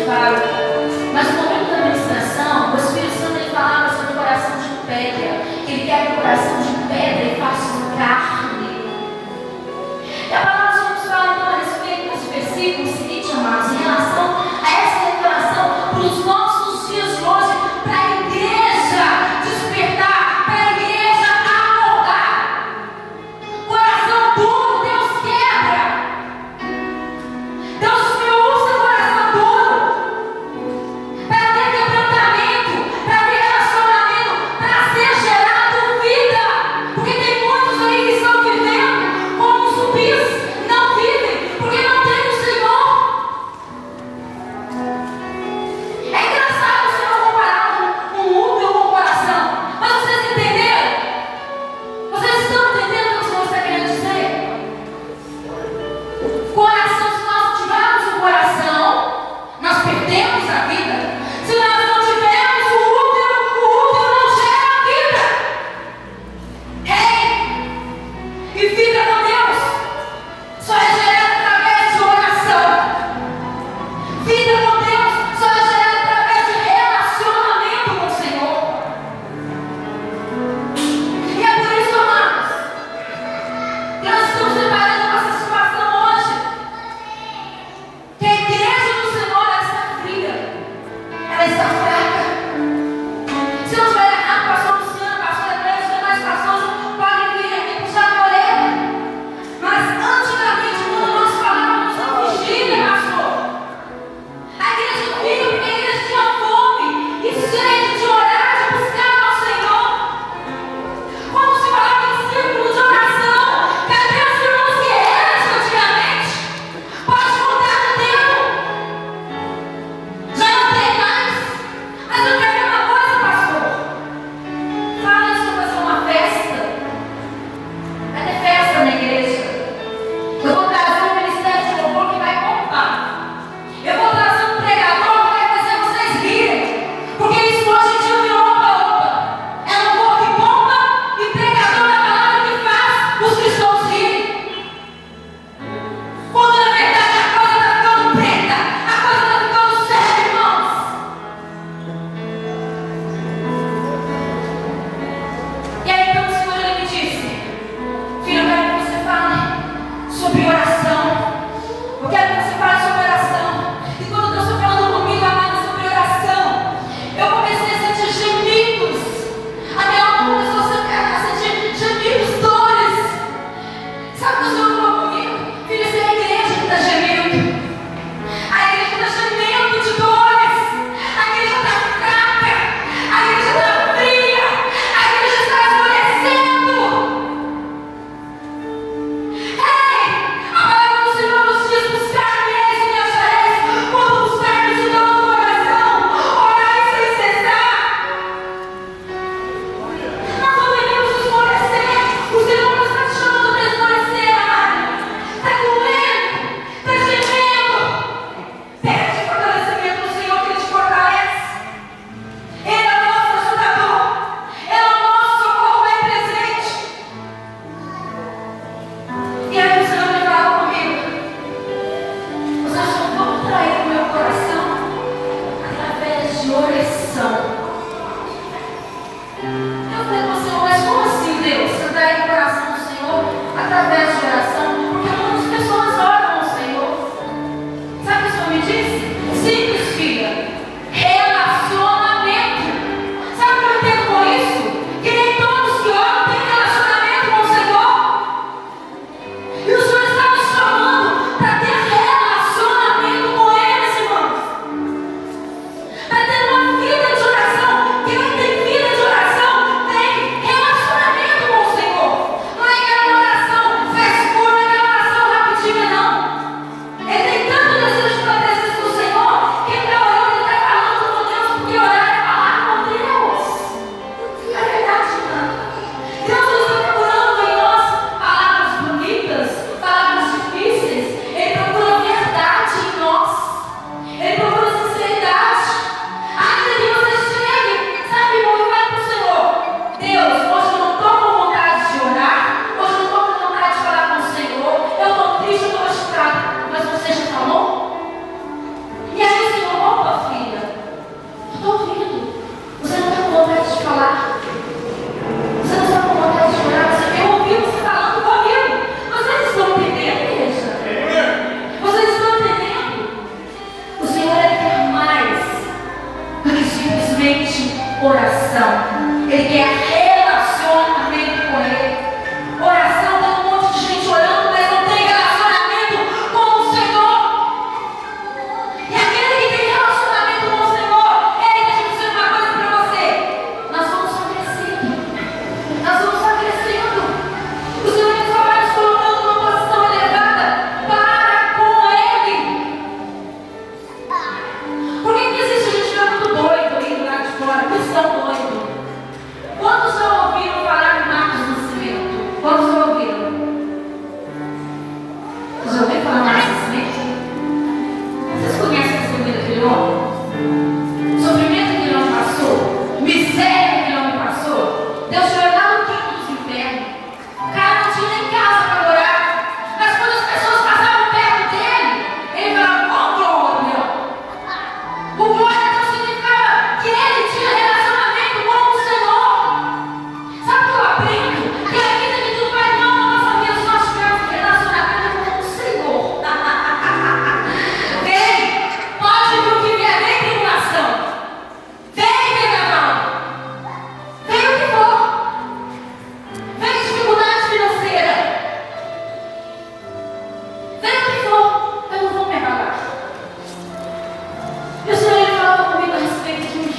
fala. Mas no momento da ministração, o Espírito Santo ele falava sobre o coração de pedra, que ele quer que o coração de pedra e faça carne. E a palavra de Deus fala então a respeito desse versículo seguinte, amados, em relação a essa declaração para os nossos dias de hoje, para a igreja despertar, para a igreja acordar. Coração duro, Deus quebra. Deus me usa coração duro.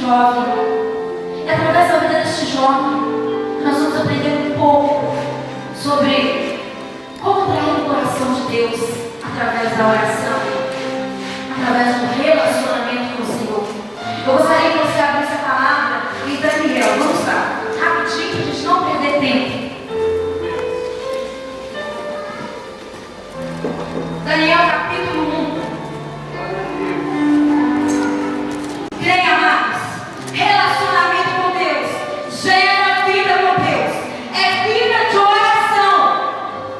jovem. E através da vida deste jovem, nós vamos aprender um pouco sobre como atrair o coração de Deus através da oração, através do relacionamento com o Senhor. Eu gostaria que você abrisse a palavra em Daniel. Vamos lá, rapidinho, para a gente não perder tempo. Daniel capítulo 1. Creia, amados, relacionamento com Deus gera vida com Deus. É vida de oração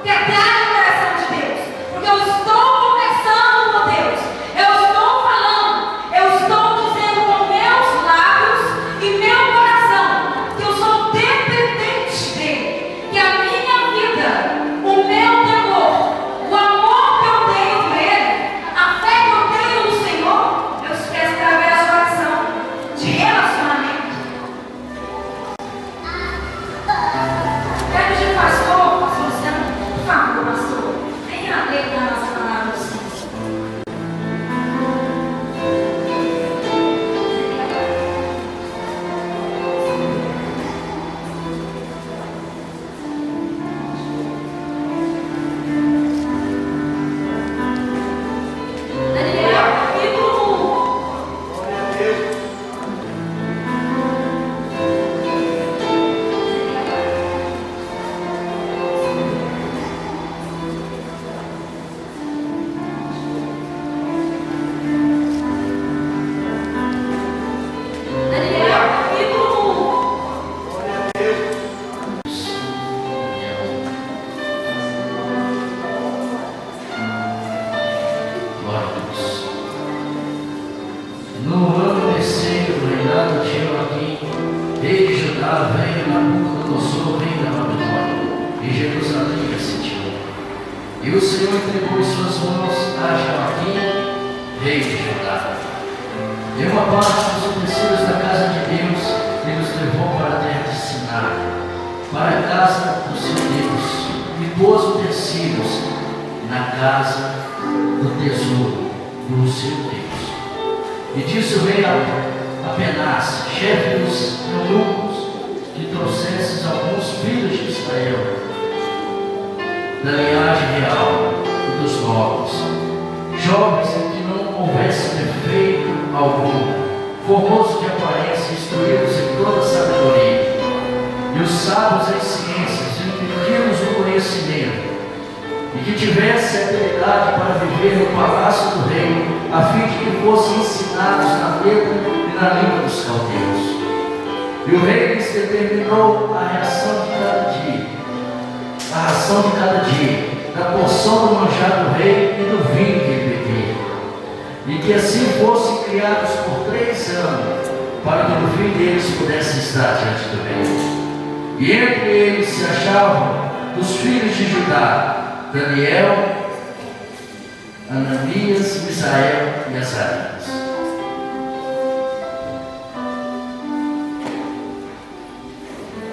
que atrai o coração de Deus. Porque eu estou conversando com Deus. Eu estou falando. Eu estou dizendo com meus lábios e meu coração que eu sou dependente dele. Que a minha vida, o meu temor, o amor que eu tenho por ele, a fé que eu tenho no Senhor, eu expresso através da oração, de relacionamento. Quero pedir pastor Luciano, por favor, pastor, venha ler a nossa palavra do Senhor. Daniel, capítulo 1. Daniel, capítulo 1. Glória a Deus. No ano terceiro do reinado de Joaquim, rei de Judá, veio Nabucodonosor, rei da Babilônia, e Jerusalém assistiu. E o Senhor entregou em suas mãos a Joaquim, rei de Judá. E uma parte dos utensílios da casa de Deus ele os levou para a terra de Siná, para a casa do seu Deus, e pôs utensílios na casa do tesouro do seu Deus. E disse o rei a Penaz, chefe dos eunucos, que trouxesses alguns filhos de Israel, da linhagem real e dos nobres, jovens em que não houvesse defeito algum, formosos de aparência, instruídos em toda sabedoria, e os sábios em ciências, entendidos no conhecimento, e que tivesse habilidade para viver no palácio do rei, a fim de que fossem ensinados na letra e na língua dos caldeus. E o rei lhes determinou a ração de cada dia, da porção do manjar do rei e do vinho que ele bebia, e que assim fossem criados por 3 anos, para que no fim deles pudessem estar diante do rei. E entre eles se achavam dos filhos de Judá, Daniel, Ananias, Misael e Azarias.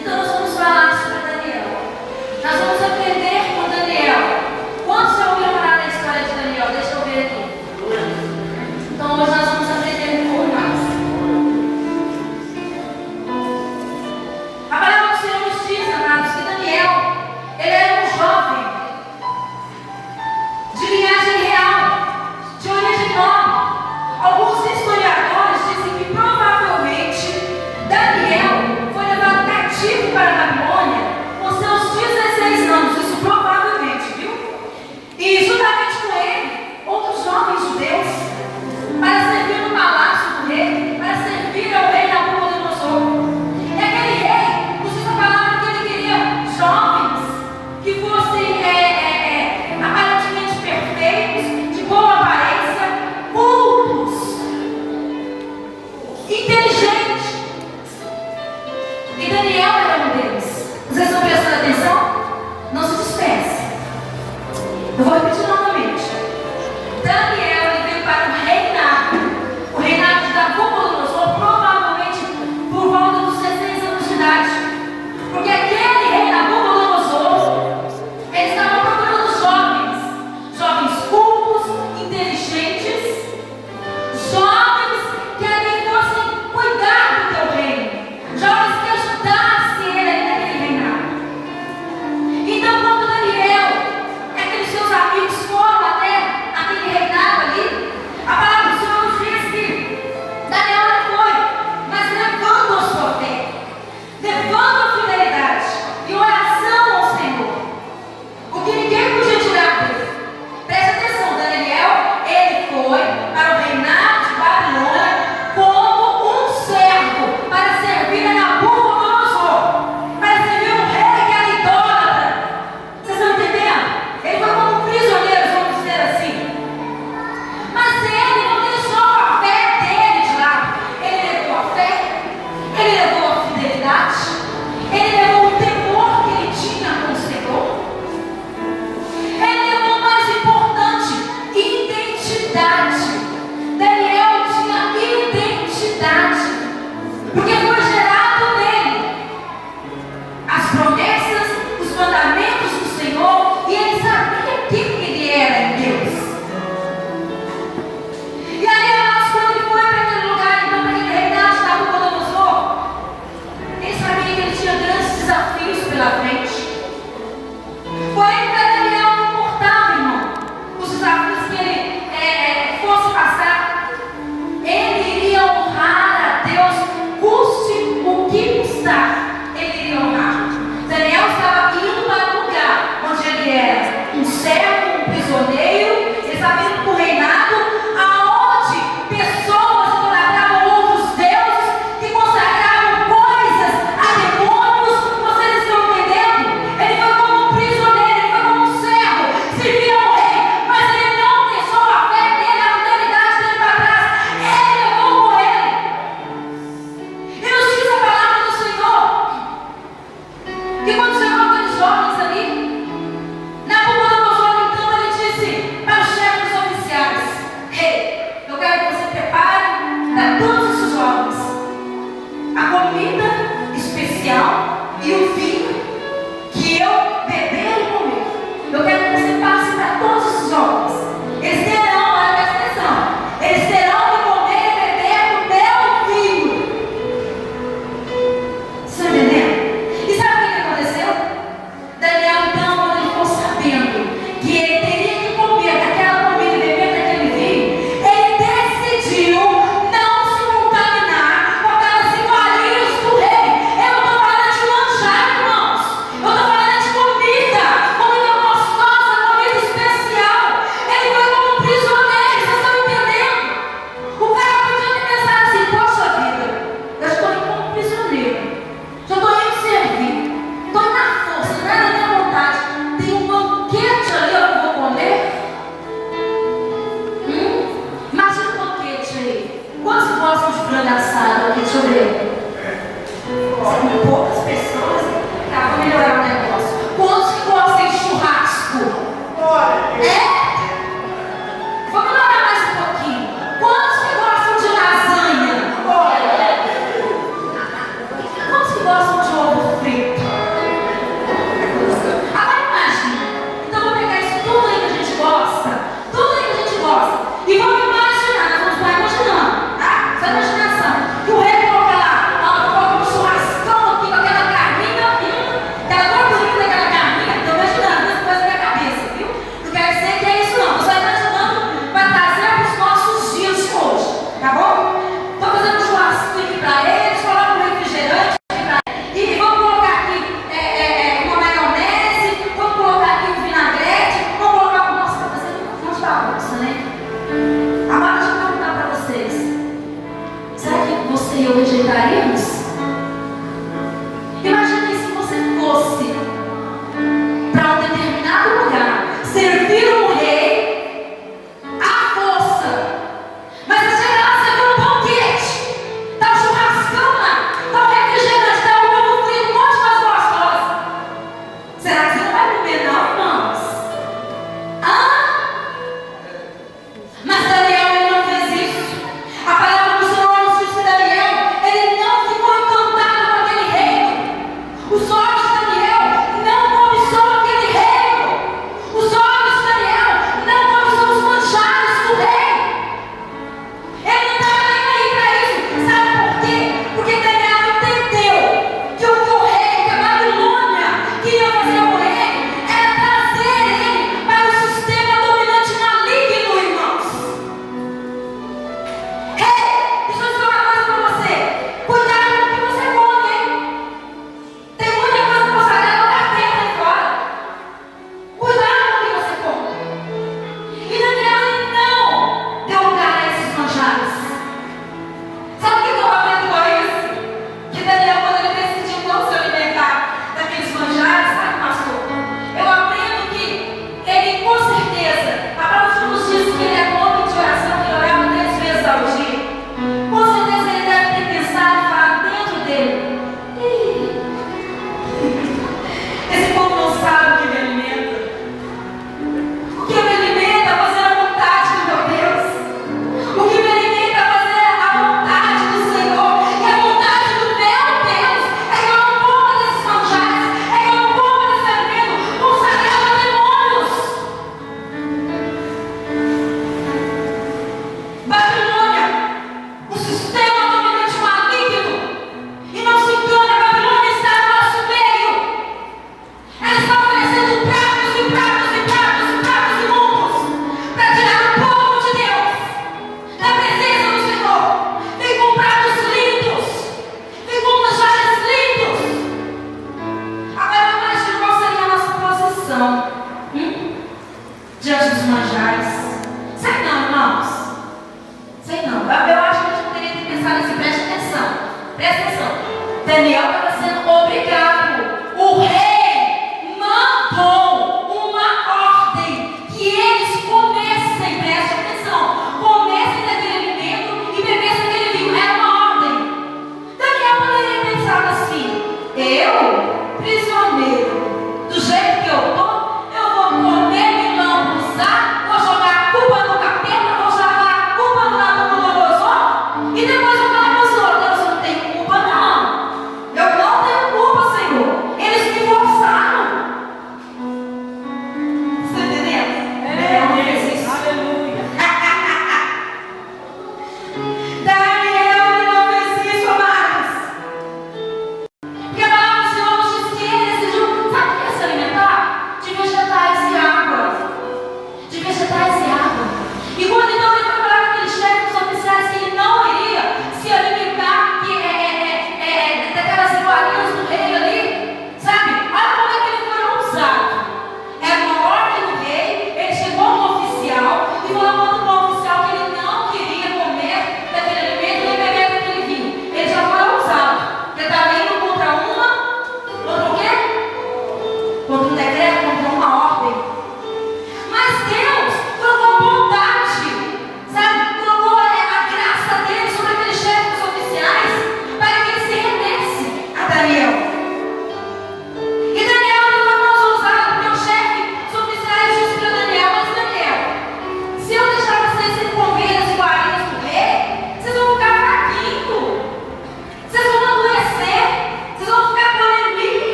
Então nós vamos falar sobre Daniel. Nós vamos aprender com Daniel. Quantos já ouviram falar da história de Daniel? Deixa eu ver aqui. Então hoje nós vamos aprender um pouco mais. A palavra do Senhor nos diz, amados, que Daniel, ele era um jovem de linhagem real, de origem nobre. Alguns Quantos que gostam de frango assado aqui? Deixa eu ver. São poucas pessoas. Tá, vou melhorar o negócio. Quantos que gostam de churrasco? É? Vou melhorar mais um pouquinho. Quantos que gostam de lasanha? Quantos que gostam de ovo frito? Agora imagina. Então vou pegar isso tudo aí que a gente gosta. Tudo aí que a gente gosta. E vamos imaginar. Nós vamos estar imaginando. Tá? Só imaginação. Que o rei coloca lá. Coloca um churrascão aqui com aquela carninha. Aquela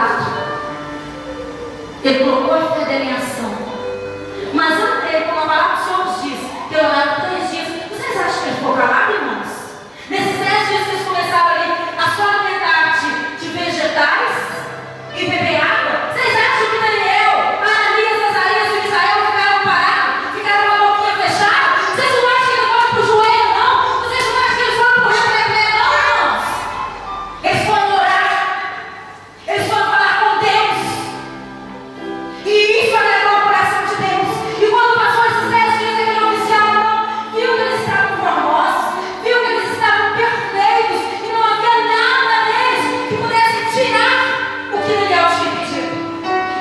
calado. Ele colocou a fé dele em ação. Mas como a palavra do Senhor nos diz, que eu orava 3 dias. Vocês acham que ele ficou calado, irmãos? Nesses 10 dias que eles começaram ali a só alimentar de vegetais e beber água, vocês acham que Daniel, Ananias, Azarias e Misael ficaram parados? Ficaram com a boquinha fechada? Vocês não acham que eles foram para o joelho, não? Vocês não acham que eles foram para o repreender, não, irmãos? Eles foram orar. Eles foram falar com Deus. E isso agradou o coração de Deus. E quando passou esses 10 dias, aquele oficial, irmão, viu que eles estavam formosos, viu que eles estavam perfeitos, e não havia nada neles que pudesse tirar o que Daniel tinha pedido.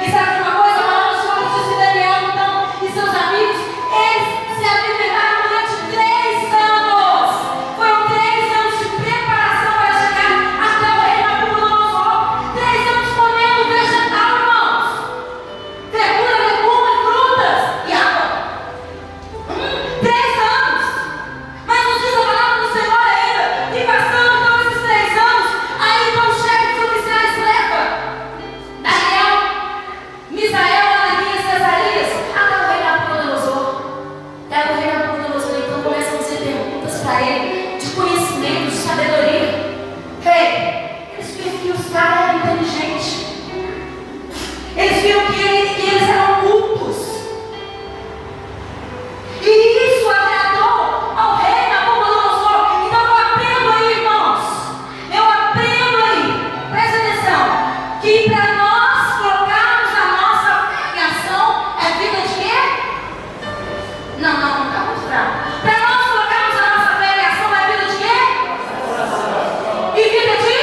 E sabe de uma coisa? A palavra do Senhor diz que Daniel, então, e seus amigos, eles se alimentaram durante 3 anos. Foram 3 anos de preparação para chegar até o rei Nabucodonosor. 3 anos comendo vegetal, irmãos. Verdura, legumes, frutas e água. 3 anos. Mas nos diz a palavra do Senhor ainda, que passando então esses 3 anos, aí então o chefe dos oficiais leva Daniel, Misael, Ananias e Azarias até o rei Nabucodonosor. Até o rei Nabucodonosor então começa a fazer perguntas para ele de conhecimento, de sabedoria. Eles viram que os caras eram inteligentes. Eles viram que eles eram cultos. E isso agradou ao rei Nabucodonosor. Então eu aprendo aí, irmãos. Eu aprendo aí. Presta atenção. Que para nós colocarmos a nossa fé em ação é vida de quê? Não está muito fraco. Para nós colocarmos a nossa fé em ação é vida de quê? E vida de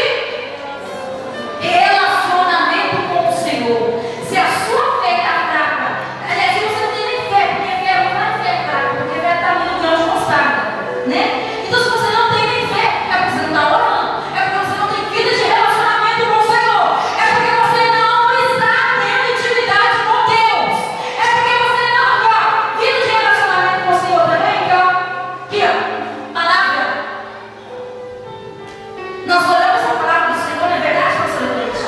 relacionamento com o Senhor. Se a sua fé está fraca, aliás, se você não tem nem fé, porque fé não é fé fraca, porque fé está no grão de mostarda, né? Então, se você não tem nem fé, é porque você não está orando, é porque você não tem vida de relacionamento com o Senhor, é porque você não está tendo intimidade com Deus, é porque você não quer vida de relacionamento com o Senhor também, aqui ó, palavra. Nós oramos a palavra do Senhor, não é verdade, pastor Leite?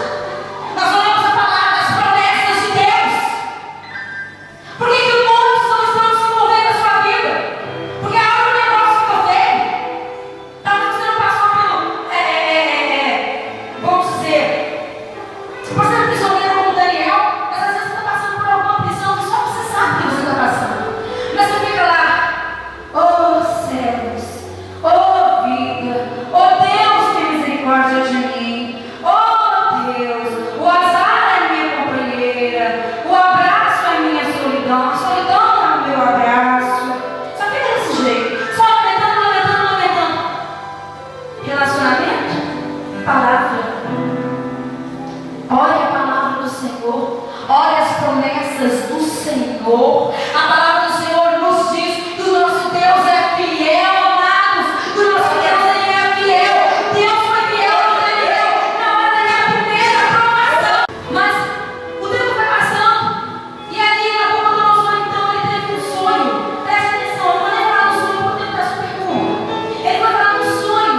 Nós oramos a palavra das promessas de Deus. Por que muitos não estão se envolvendo na sua vida? Porque há um negócio que eu vejo. Talvez você não passou pelo, vamos dizer, você não prisioneiro como Daniel, mas às vezes você está passando por alguma prisão que só você sabe que você está passando. Mas você fica lá, oh céus, oh vida, oh Deus, tem misericórdia de mim, oh Deus, o azar é minha companheira, o abraço é minha solidão, a solidão é o meu abraço. Só fica desse jeito, só lamentando. Relacionamento, palavra. Olha a palavra do Senhor, olha as promessas do Senhor. A palavra do Senhor nos diz que o nosso Deus é fiel, amados. O nosso Deus ele é fiel. Deus foi fiel a Daniel na hora da primeira provação. Mas o tempo foi passando e ali Nabucodonosor então ele teve um sonho. Presta atenção, eu vou lembrar do sonho porque está super comum. Ele foi falar do sonho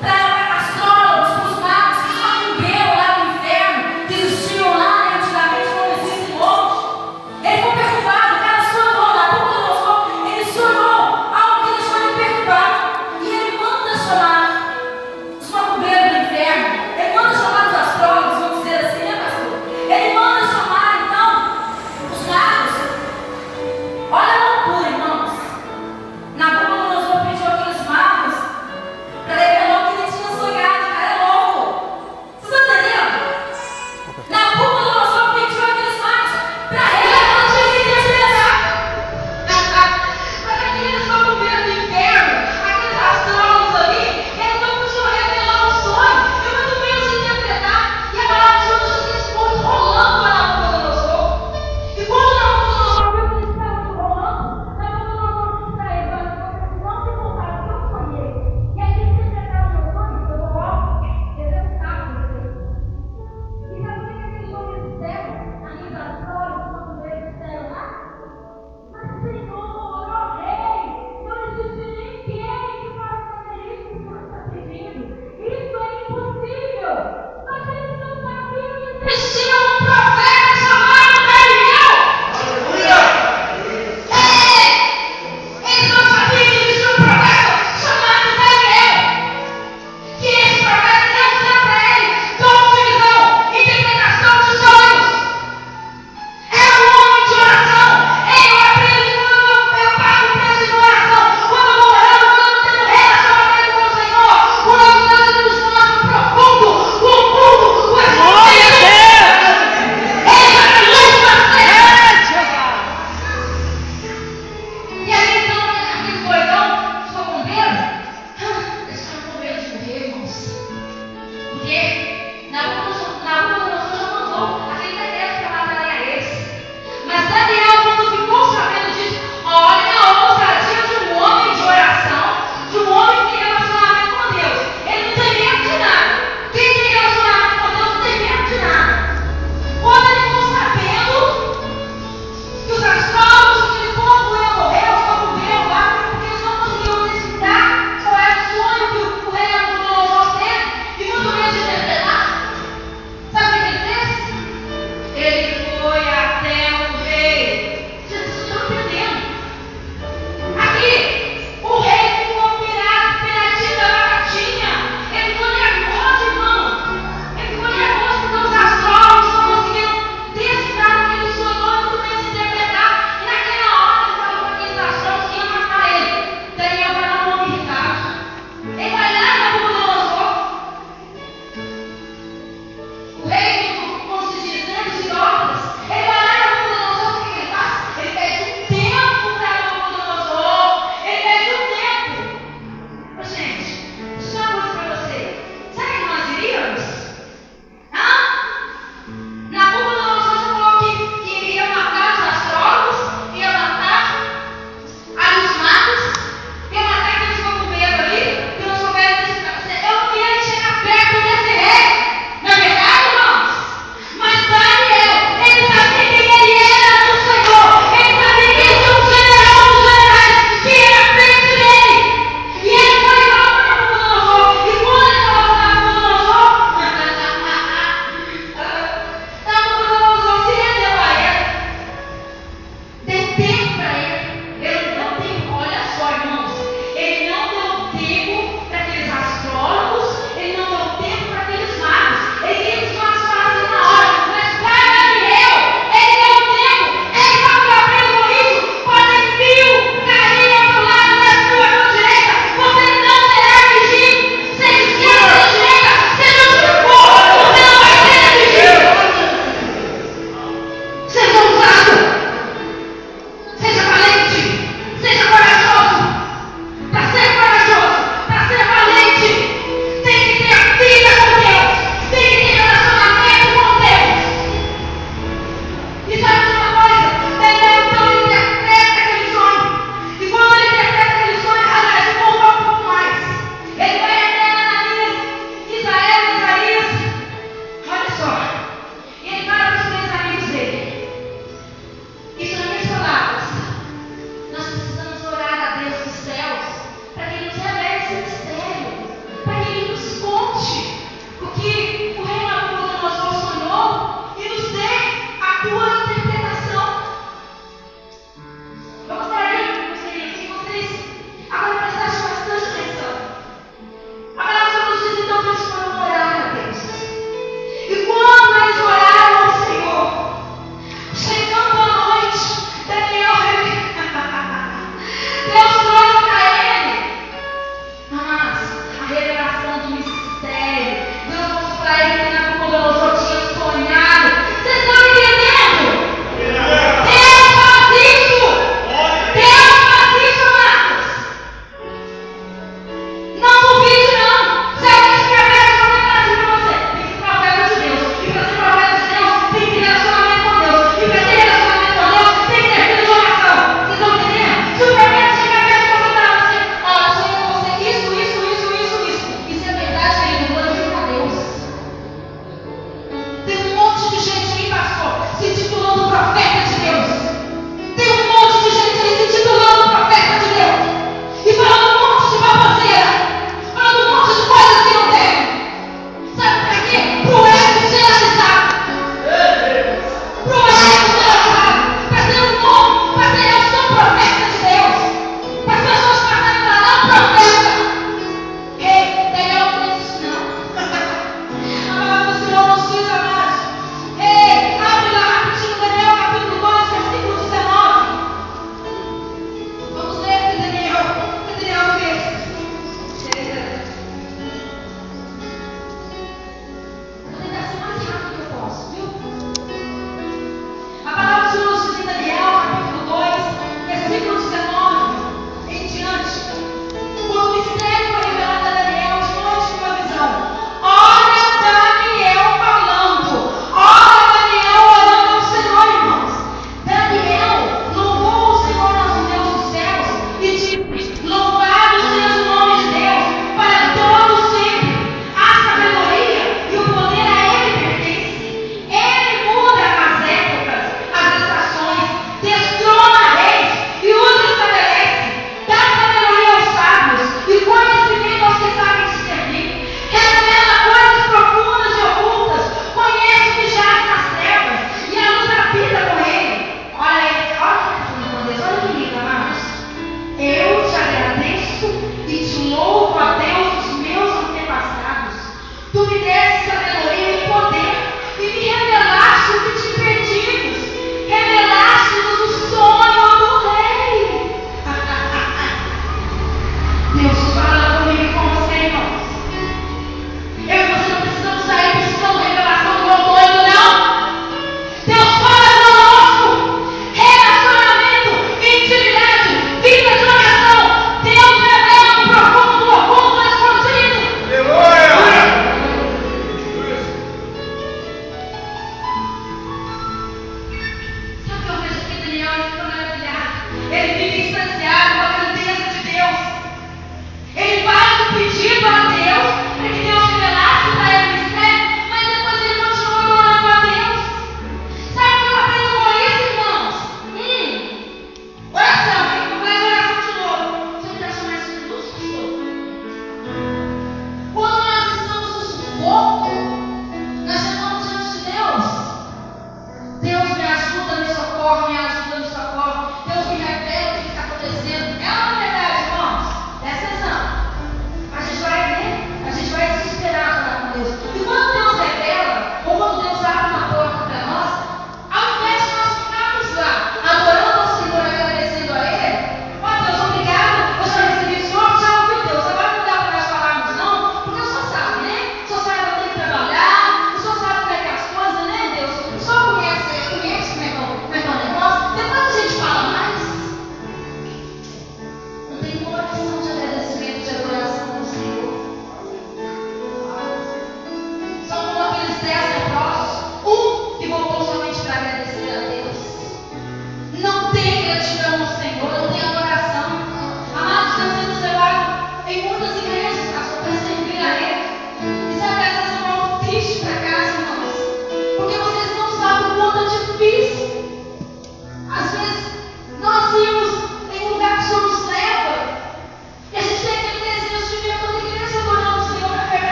para astrólogos, para os magos que só viveram lá no inferno, que existiam lá antigamente, como existe hoje. Ele ficou preocupado,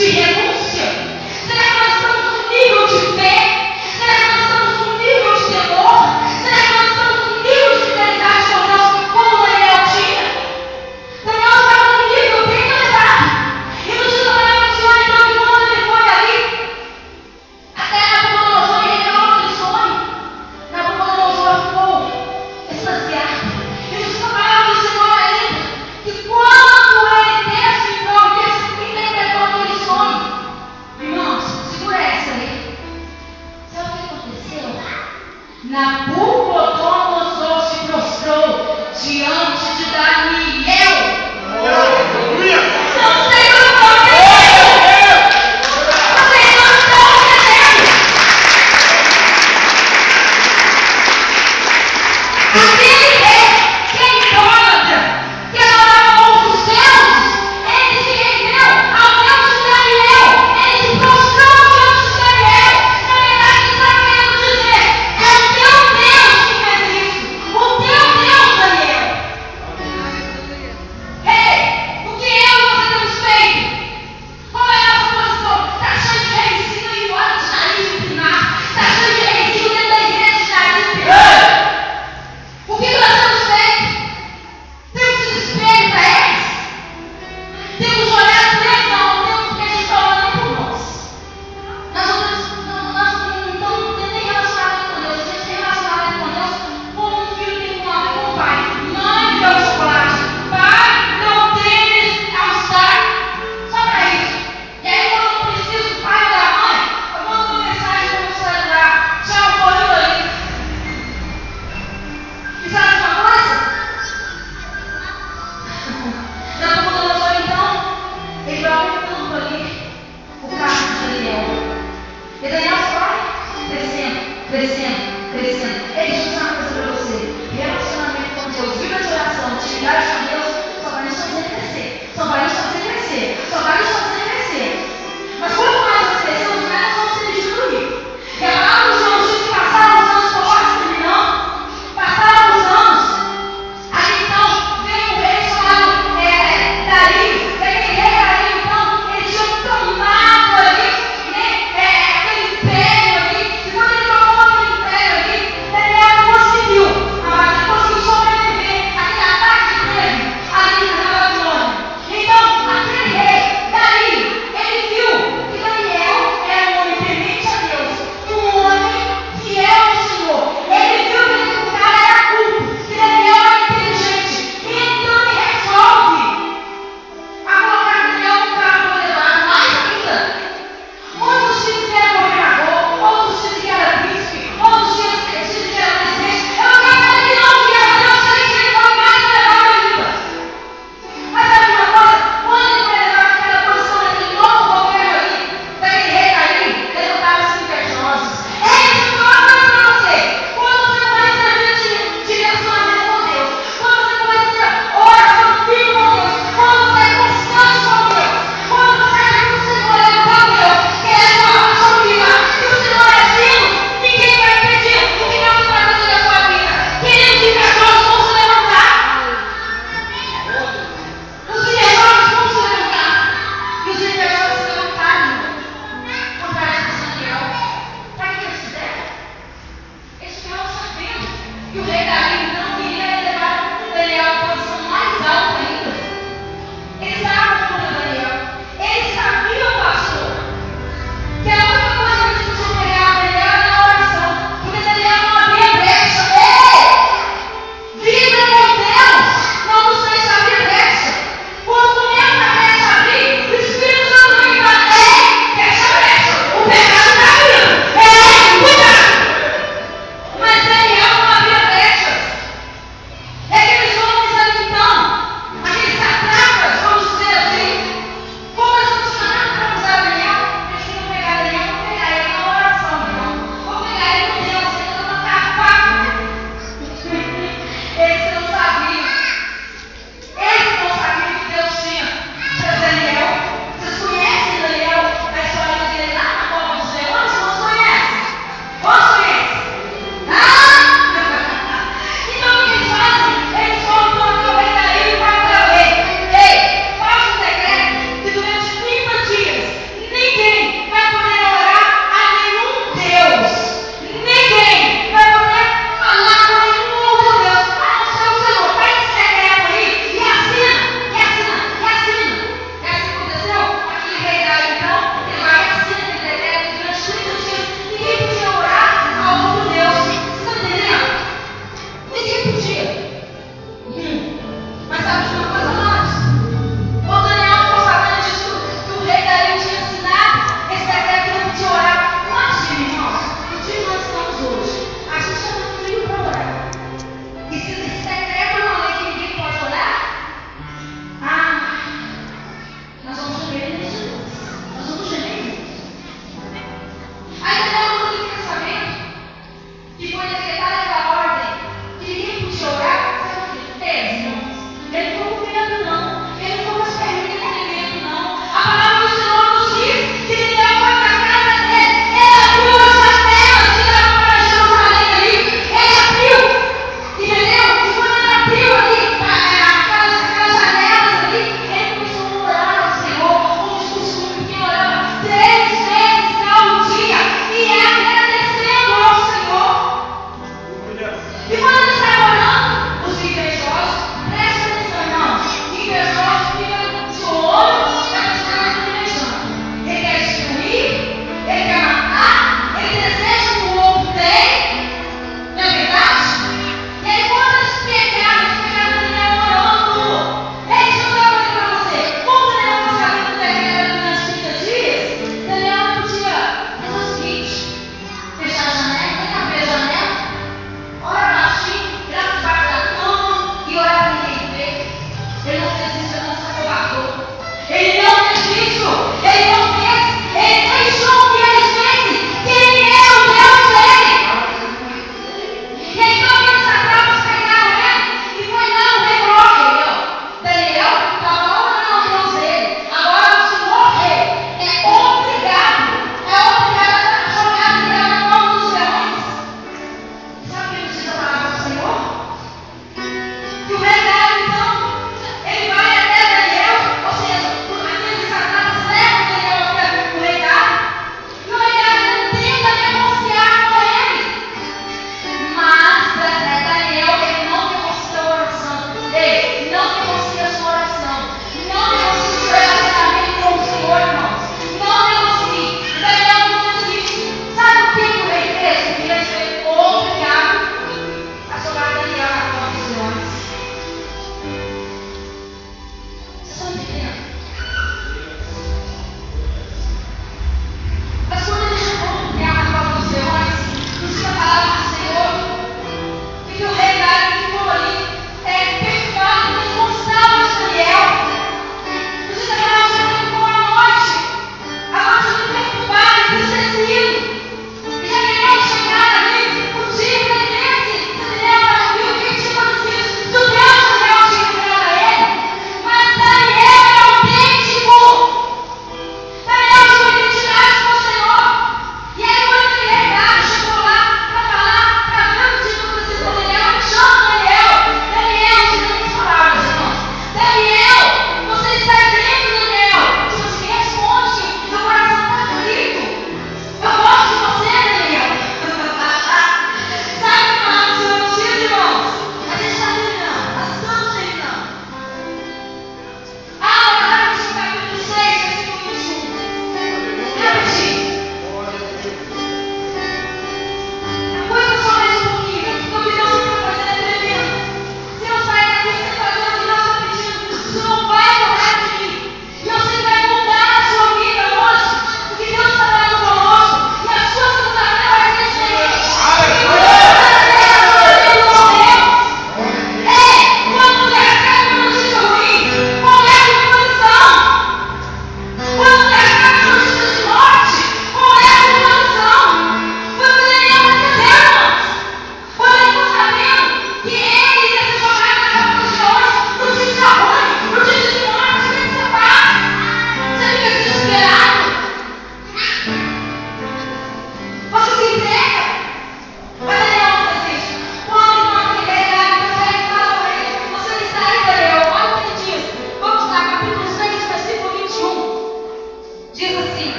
de renúncia? Será que nós estamos num nível de fé? Será que nós estamos num nível de temor? Será que nós estamos num nível de fidelidade com Deus como Daniel tinha? Daniel estava num nível bem elevado. E no dia do Senhor, então, quando ele foi ali, até Nabucodonosor revelou aquele sonho. Nabucodonosor ficou extasiado. E diz a palavra do Senhor ainda, que quando ele desce, então, interpretou aquele sonho,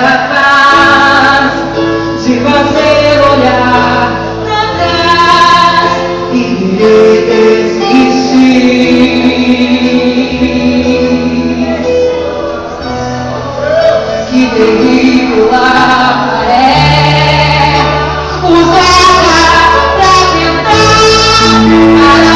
capaz de fazer olhar pra trás e desistir. Que terrível a maré usada pra tentar parar